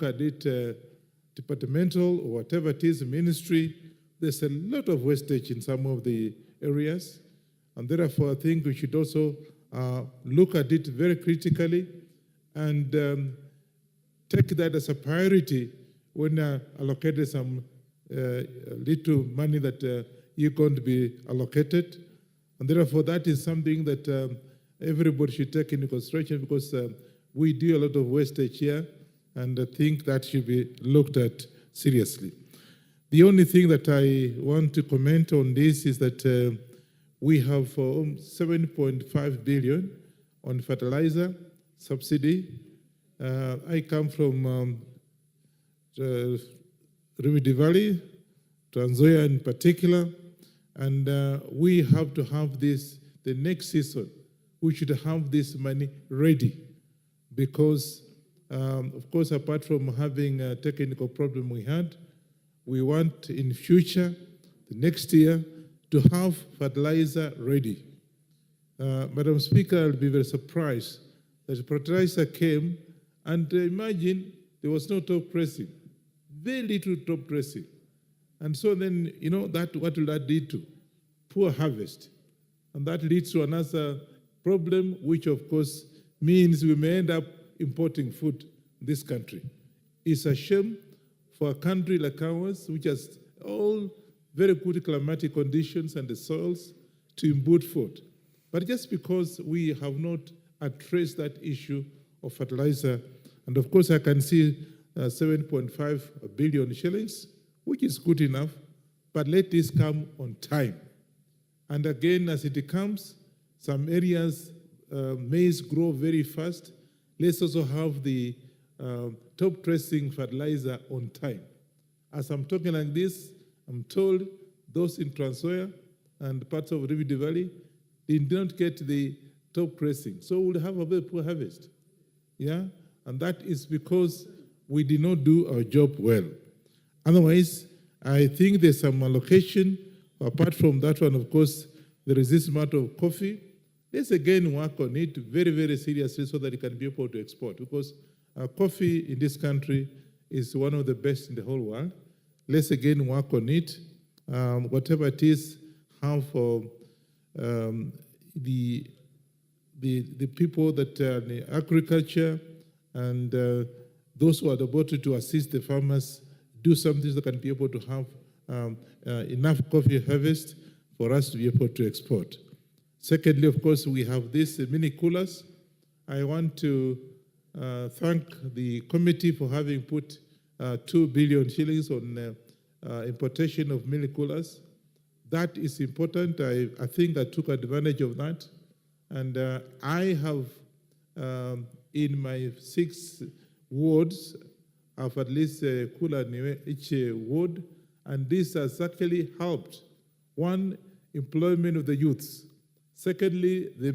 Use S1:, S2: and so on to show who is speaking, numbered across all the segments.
S1: at it departmental or whatever it is, ministry, there's a lot of wastage in some of the areas. And therefore, I think we should also look at it very critically and take that as a priority when allocated some little money that you're going to be allocated. And therefore, that is something that everybody should take into consideration, because we do a lot of wastage here, and I think that should be looked at seriously. The only thing that I want to comment on this is that we have 7.5 billion on fertilizer subsidy. I come from Rift Valley, Trans Nzoia in particular, and we have to have this, the next season, we should have this money ready, because, of course, apart from having a technical problem we had, we want in future, the next year, to have fertilizer ready. Madam Speaker, I'll be very surprised that fertilizer came, and imagine there was no top pressing, very little top pressing. And so then, you know, that what will that lead to? Poor harvest. And that leads to another problem, which of course means we may end up importing food in this country. It's a shame for a country like ours, which has all very good climatic conditions and the soils to import food. But just because we have not addressed that issue of fertilizer, and of course I can see 7.5 billion shillings, which is good enough, but let this come on time. And again, as it comes, some areas maize grow very fast. Let's also have the top dressing fertilizer on time. As I'm talking like this, I'm told those in Trans Nzoia and parts of Rift Valley, they did not get the top pressing. So we'll have a very poor harvest. Yeah? And that is because we did not do our job well. Otherwise, I think there's some allocation. Apart from that one, of course, there is this matter of coffee. Let's again work on it very, very seriously so that it can be able to export, because coffee in this country is one of the best in the whole world. Let's again work on it. Whatever it is, how for the people that are in agriculture and those who are devoted to assist the farmers do something that can be able to have enough coffee harvest for us to be able to export. Secondly, of course, we have these mini coolers. I want to thank the committee for having put 2 billion shillings on importation of mini coolers. That is important. I think I took advantage of that. And I have, in my 6 wards, have at least a cooler in each ward, and this has actually helped. One, employment of the youths. Secondly, the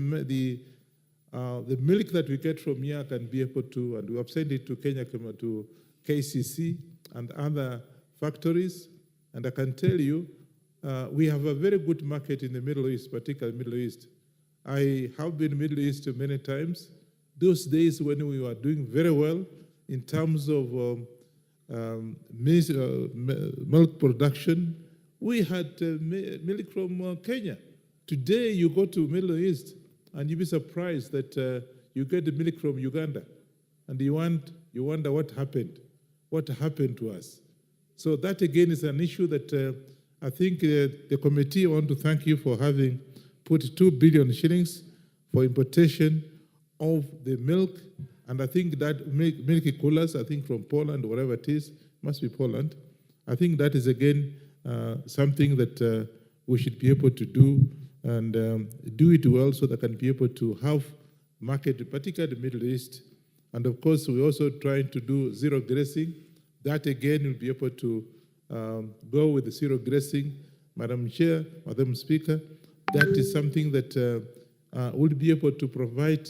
S1: milk that we get from here can be able to, and we have sent it to Kenya, to KCC and other factories. And I can tell you, we have a very good market in the Middle East, particularly Middle East. I have been Middle East many times. Those days when we were doing very well in terms of milk production, we had milk from Kenya. Today, you go to Middle East, and you'll be surprised that you get the milk from Uganda, and you wonder what happened to us. So that again is an issue that I think the committee, I want to thank you for having put 2 billion shillings for importation of the milk, and I think that milk coolers, I think from Poland, or wherever it is, must be Poland. I think that is again something that we should be able to do, and do it well so that can be able to have market, particularly the Middle East. And of course, we're also trying to do zero grazing. That again will be able to go with the zero grazing. Madam Chair, Madam Speaker, that is something that will be able to provide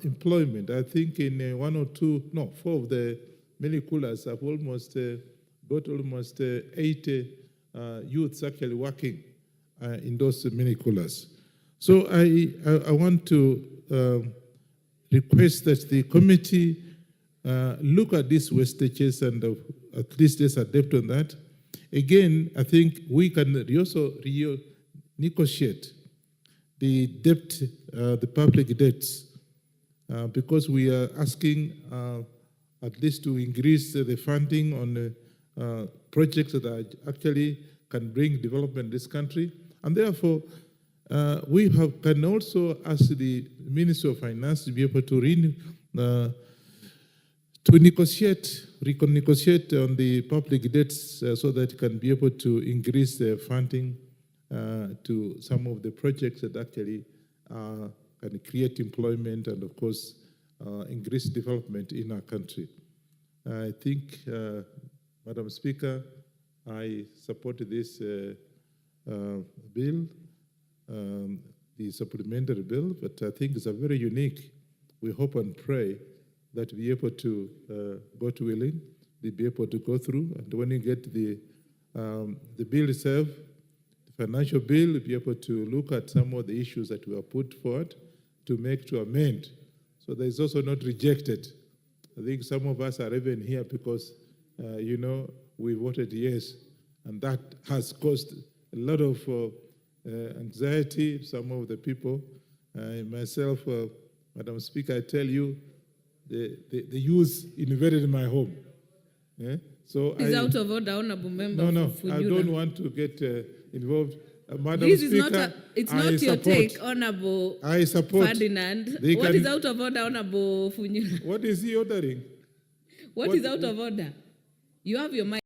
S1: employment. I think in 4 of the mini coolers have almost got almost 80 youths actually working in those mini coolers. So I want to request that the committee look at these wastages and at least there's a debt on that. Again, I think we can also negotiate the debt, the public debts, because we are asking at least to increase the funding on projects that actually can bring development in this country. And therefore, we can also ask the Ministry of Finance to be able to renegotiate on the public debts so that it can be able to increase the funding to some of the projects that actually can create employment and, of course, increase development in our country. I think, Madam Speaker, I support this bill, the supplementary bill, but I think it's a very unique. We hope and pray that we're able to, God willing, we'll be able to go through, and when you get the bill itself, the financial bill, we'll be able to look at some of the issues that were put forward to amend. So that it's also not rejected. I think some of us are even here because, we voted yes, and that has caused a lot of anxiety, some of the people. Myself, Madam Speaker, I tell you, the youth invaded my home. Yeah? So
S2: it's out of order, Honorable Member.
S1: No, I don't want to get involved. Madam
S2: This
S1: Speaker,
S2: it's not your take, Honorable
S1: I support.
S2: Ferdinand. What is out of order, Honorable Funyula?
S1: What is he ordering?
S2: What is out of order? You have your mic.